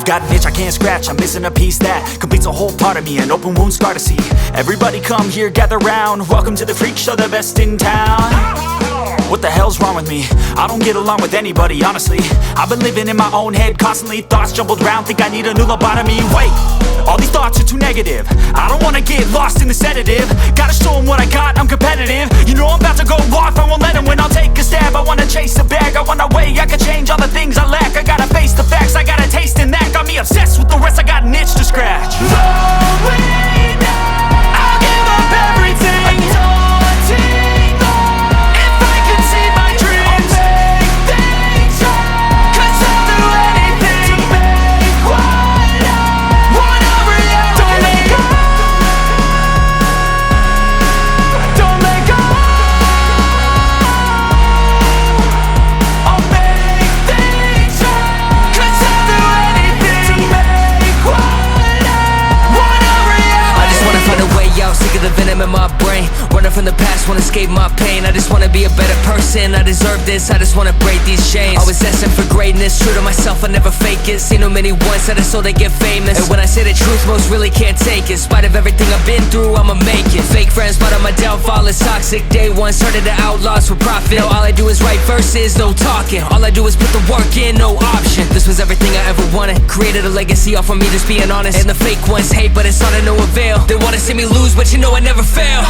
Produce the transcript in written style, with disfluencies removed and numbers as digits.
I've got an itch I can't scratch, I'm missing a piece that completes a whole part of me, an open wound scar to see. Everybody come here, gather round, welcome to the freak show, the best in town. What the hell's wrong with me? I don't get along with anybody, honestly. I've been living in my own head constantly, thoughts jumbled round, think I need a new lobotomy. Wait, all these thoughts are too negative, I don't wanna get lost in the sedative. Gotta show them what I got, I'm competitive. You know I'm about to go off, I won't let them win. I'll take a stab, I wanna chase a bag, I wanna weigh, I can change all the things I lack. I gotta face the facts, I got a taste in that. Got me obsessed with the rest, I got an itch to scratch. Lonely now, I'll give up everything. Daunting though, if I could see my dreams, I'll make things right. 'Cause I'll do anything to make what I wanna reality. Don't let go, don't let go. I'll make things right. 'Cause I'll do anything to make what I wanna reality. I just wanna find a way out, sick of the venom in my brain. Running from the past, wanna escape my pain. I just wanna be a better person, I deserve this, I just wanna break these chains. Always asking for greatness, true to myself, I never fake it. Seen too many once that I so they get famous. And when I say the truth, most really can't take it. In spite of everything I've been through, I'ma make it. Fake friends, but on my downfall is toxic. Day one, started to outlaws for profit. Now all I do is write verses, no talking. All I do is put the work in, no option. This was everything I ever wanted, created a legacy off of me just being honest. And the fake ones hate, but it's all to no avail. They wanna see me lose, but you know I never fail.